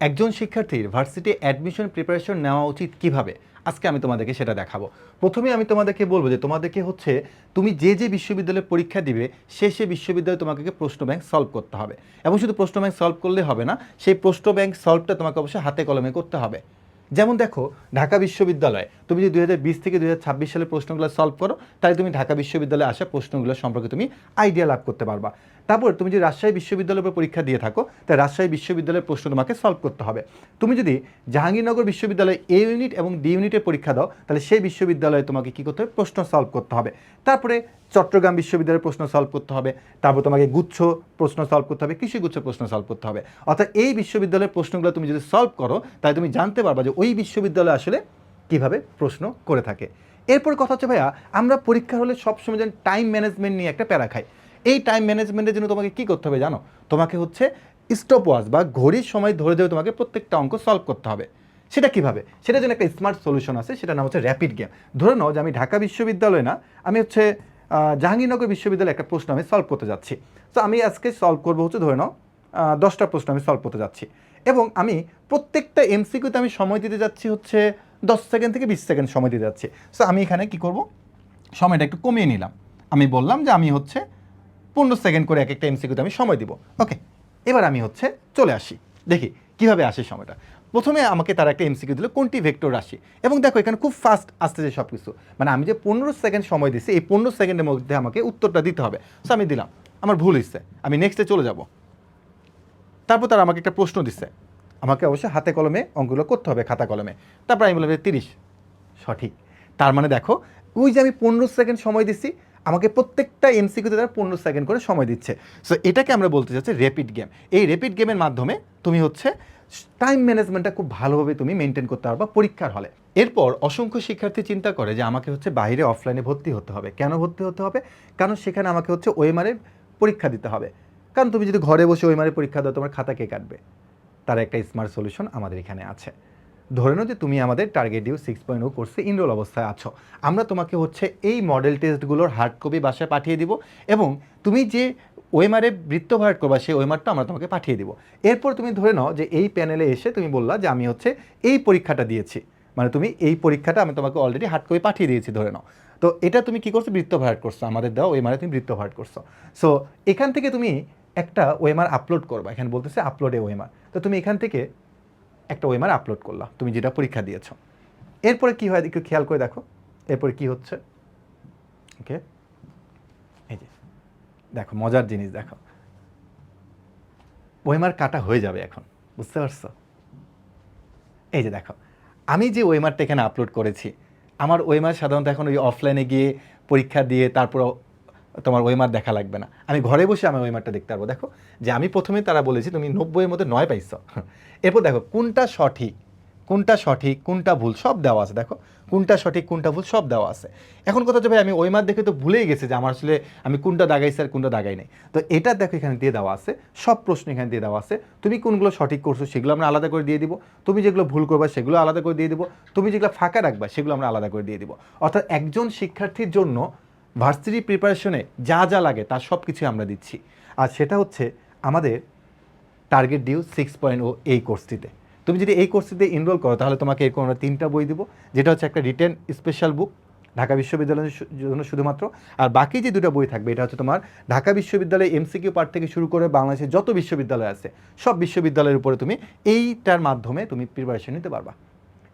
একজন শিক্ষার্থীর varsity admission preparation নেওয়া উচিত কিভাবে, আজকে আমি তোমাদেরকে সেটা দেখাবো। প্রথমে আমি তোমাদেরকে বলবো যে তোমাদেরকে হচ্ছে তুমি যে যে বিশ্ববিদ্যালয়ে পরীক্ষা দিবে সে বিশ্ববিদ্যালয়ে তোমাকে প্রশ্ন ব্যাংক সলভ করতে হবে, এবং শুধু প্রশ্ন ব্যাংক সলভ করলে হবে না, সেই প্রশ্ন ব্যাংক সলভটা তোমাকে অবশ্যই হাতে কলমে করতে হবে। যেমন দেখো, ঢাকা বিশ্ববিদ্যালয়ে তুমি যদি 2020 থেকে 2026 সালের প্রশ্নগুলো সলভ করো, তাহলে তুমি ঢাকা বিশ্ববিদ্যালয়ে আসা প্রশ্নগুলো সম্পর্কে তুমি আইডিয়া লাভ করতে পারবা। তারপর তুমি যদি রাজশাহী বিশ্ববিদ্যালয়ের উপর পরীক্ষা দিয়ে থাকো, তাই রাজশাহী বিশ্ববিদ্যালয়ের প্রশ্ন তোমাকে সলভ করতে হবে। তুমি যদি জাহাঙ্গীরনগর বিশ্ববিদ্যালয়ে এ ইউনিট এবং ডি ইউনিটের পরীক্ষা দাও, তাহলে সেই বিশ্ববিদ্যালয়ে তোমাকে কী করতে হবে, প্রশ্ন সলভ করতে হবে। তারপরে চট্টগ্রাম বিশ্ববিদ্যালয়ের প্রশ্ন সলভ করতে হবে, তারপর তোমাকে গুচ্ছ প্রশ্ন সলভ করতে হবে, কৃষিগুচ্ছ প্রশ্ন সলভ করতে হবে। অর্থাৎ এই বিশ্ববিদ্যালয়ের প্রশ্নগুলো তুমি যদি সলভ করো, তাহলে তুমি জানতে পারবা যে ওই বিশ্ববিদ্যালয় আসলে কীভাবে প্রশ্ন করে থাকে। এরপর কথা হচ্ছে ভাইয়া, আমরা পরীক্ষার হলে সবসময় যেন টাইম ম্যানেজমেন্ট নিয়ে একটা প্যারা খাই। এই টাইম ম্যানেজমেন্টের জন্য তোমাকে কী করতে হবে জানো? তোমাকে হচ্ছে স্টপ ওয়াচ বা ঘড়ির সময় ধরে ধরে তোমাকে প্রত্যেকটা অঙ্ক সলভ করতে হবে। সেটা কিভাবে? সেটার জন্য একটা স্মার্ট সলিউশন আছে, সেটার নাম হচ্ছে র্যাপিড গেম। ধরে নাও যে আমি ঢাকা বিশ্ববিদ্যালয় না, আমি হচ্ছে জাহাঙ্গীরনগর বিশ্ববিদ্যালয়ে একটা প্রশ্ন আমি সলভ করতে যাচ্ছি। তো আমি আজকে সলভ করবো হচ্ছে ধরে নাও 10টা প্রশ্ন আমি সলভ করতে যাচ্ছি, এবং আমি প্রত্যেকটা এমসিকিউতে আমি সময় দিতে যাচ্ছি হচ্ছে 10 সেকেন্ড থেকে 20 সেকেন্ড সময় দিতে যাচ্ছি। সো আমি এখানে কি করব, সময়টা একটু কমিয়ে নিলাম। আমি বললাম যে আমি হচ্ছে 15 সেকেন্ড করে এক একটা এমসিকিউতে আমি সময় দিব। ওকে, এবার আমি হচ্ছে চলে আসি, দেখি কিভাবে আসে সময়টা। প্রথমে আমাকে তারা একটা এমসিকিউ দিল, কোনটি ভেক্টর রাশি, এবং দেখো এখানে খুব ফাস্ট আসতেছে সব কিছু। মানে আমি যে 15 সেকেন্ড সময় দিচ্ছি, এই 15 সেকেন্ডের মধ্যে আমাকে উত্তরটা দিতে হবে। সো আমি দিলাম, আমার ভুল হয়েছে, আমি নেক্সটে চলে যাব। তারপর তারা আমাকে একটা প্রশ্ন দিচ্ছে, আমাকে অবশ্যই হাতে কলমে অঙ্কগুলো করতে হবে, খাতা কলমে। তারপর আমি বললাম 30 সঠিক। তার মানে দেখো, ওই যে আমি 15 সেকেন্ড সময় দিচ্ছি, আমাকে প্রত্যেকটা এমসিকিউতে তারা 15 সেকেন্ড করে সময় দিচ্ছে। সো এটাকে আমরা বলতে চাচ্ছি র্যাপিড গেম। এই র্যাপিড গেমের মাধ্যমে তুমি হচ্ছে টাইম ম্যানেজমেন্টটা খুব ভালোভাবে তুমি মেনটেন করতে পারবা পরীক্ষার হলে। এরপর অসংখ্য শিক্ষার্থী চিন্তা করে যে আমাকে হচ্ছে বাইরে অফলাইনে ভর্তি হতে হবে। কেন ভর্তি হতে হবে? কারণ সেখানে আমাকে হচ্ছে ওএমআরে পরীক্ষা দিতে হবে। কারণ তুমি যদি ঘরে বসে ওএমআরে পরীক্ষা দাও, তোমার খাতা কে কাটবে? তার একটা স্মার্ট সলিউশন আমাদের এখানে আছে। ধরে নাও যে তুমি আমাদের টার্গেট ডিউ 6.0 কোর্সে ইনরোল অবস্থায় আছো। আমরা তোমাকে হচ্ছে এই মডেল টেস্টগুলোর হার্ড কপি বাসায় পাঠিয়ে দিব, এবং তুমি যে ওএমআরে বৃত্ত ভার্ট করবা সেই ওএমআরটা আমরা তোমাকে পাঠিয়ে দিব। এরপর তুমি ধরে নাও যে এই প্যানেলে এসে তুমি বললা যে আমি হচ্ছে এই পরীক্ষাটা দিয়েছি, মানে তুমি এই পরীক্ষাটা আমি তোমাকে অলরেডি হার্ড কপি পাঠিয়ে দিয়েছি ধরে নাও। তো এটা তুমি কী করছো, বৃত্ত ভার্ট করছো, আমাদের দেওয়া ওএমআরে তুমি বৃত্ত ভার্ট করছো। সো এখান থেকে তুমি একটা ওএমআর আপলোড করবা, এখানে বলতেছে আপলোডে ওএমআর। তো তুমি এখান থেকে একটা ওএমআর আপলোড করলা, তুমি যেটা পরীক্ষা দিয়েছ। এরপরে কি হয় একটু খেয়াল করে দেখো, এরপরে কি হচ্ছে। ওকে, এই যে দেখো মজার জিনিস, দেখো ওএমআর কাটা হয়ে যাবে এখন, বুঝতে পারছো? এই যে দেখো, আমি যে ওএমআরটা এখানে আপলোড করেছি, আমার ওএমআর সাধারণত এখন ওই অফলাইনে গিয়ে পরীক্ষা দিয়ে তারপর তোমার ওএমআর দেখা লাগবে না, আমি ঘরে বসে আমি ওএমআরটা দেখতে পারবো। দেখো যে আমি প্রথমে তারা বলেছি তুমি 90-এর মধ্যে 9 পাইছো। এরপর দেখো কোনটা সঠিক কোনটা ভুল সব দেওয়া আছে। দেখো কোনটা সঠিক কোনটা ভুল সব দেওয়া আছে। এখন কথা হচ্ছে ভাই, আমি ওএমআর দেখে তো ভুলেই গেছি যে আমার আসলে আমি কোনটা দাগাইছি আর কোনটা দাগাই নাই। তো এটা দেখো এখানে দিয়ে দেওয়া আছে, সব প্রশ্ন এখানে দিয়ে দেওয়া আছে। তুমি কোনগুলো সঠিক করছো সেগুলো আমরা আলাদা করে দিয়ে দিব, তুমি যেগুলো ভুল করবা সেগুলো আলাদা করে দিয়ে দিব, তুমি যেগুলো ফাঁকা রাখবা সেগুলো আমরা আলাদা করে দিয়ে দিব। অর্থাৎ একজন শিক্ষার্থীর জন্য ভার্সিটি প্রিপারেশনে যা যা লাগে তার সব কিছুই আমরা দিচ্ছি। আর সেটা হচ্ছে আমাদের টার্গেট ডিউ 6.0 এই কোর্সটিতে। তুমি যদি এই কোর্সটিতে এনরোল করো, তাহলে তোমাকে এরকম আমরা 3টা বই দিব, যেটা হচ্ছে একটা রিটেন স্পেশাল বুক ঢাকা বিশ্ববিদ্যালয়ের জন্য শুধুমাত্র, আর বাকি যে 2টা বই থাকবে এটা হচ্ছে তোমার ঢাকা বিশ্ববিদ্যালয়ে এমসিকিউ পার্ট থেকে শুরু করে বাংলাদেশের যত বিশ্ববিদ্যালয় আছে সব বিশ্ববিদ্যালয়ের উপরে তুমি এইটার মাধ্যমে তুমি প্রিপারেশন নিতে পারবা।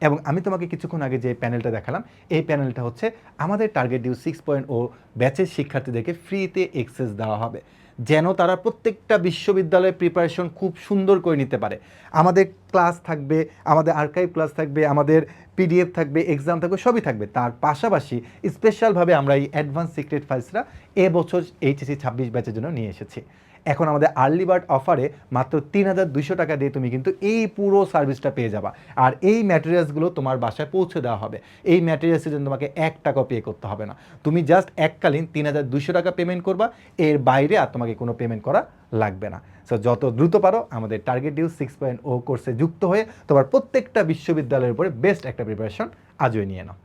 এবং আমি তোমাকে কিছুক্ষণ আগে যে প্যানেলটা দেখালাম, এই প্যানেলটা হচ্ছে আমাদের টার্গেট ডিউ 6.0 ব্যাচের শিক্ষার্থীদেরকে ফ্রিতে অ্যাক্সেস দেওয়া হবে, যেন তারা প্রত্যেকটা বিশ্ববিদ্যালয়ের প্রিপারেশন খুব সুন্দর করে নিতে পারে। আমাদের ক্লাস থাকবে, আমাদের আর্কাইভ ক্লাস থাকবে, আমাদের পিডিএফ থাকবে, এক্সাম থাকবে, সবই থাকবে। তার পাশাপাশি স্পেশালভাবে আমরা এই অ্যাডভান্স সিক্রেট ফাইলসরা এবছর এইচএসসি 26 ব্যাচের জন্য নিয়ে এসেছি। এখন আমাদের আর্লি বার্ড অফারে মাত্র 3200 টাকা দিয়ে তুমি কিন্তু এই পুরো সার্ভিসটা পেয়ে যাবা। আর এই ম্যাটেরিয়ালসগুলো তোমার বাসায় পৌঁছে দেওয়া হবে। এই ম্যাটেরিয়ালসের জন্য তোমাকে 1 টাকাও পে করতে হবে না। তুমি জাস্ট এককালীন 3200 টাকা পেমেন্ট করবা, এর বাইরে আর তোমাকে কোনো পেমেন্ট করা লাগবে না। সো যত দ্রুত পারো আমাদের টার্গেট ডিউ 6.0 কোর্সে যুক্ত হয়ে তোমার প্রত্যেকটা বিশ্ববিদ্যালয়ের উপরে বেস্ট একটা প্রিপারেশন আজই নিয়ে নাও।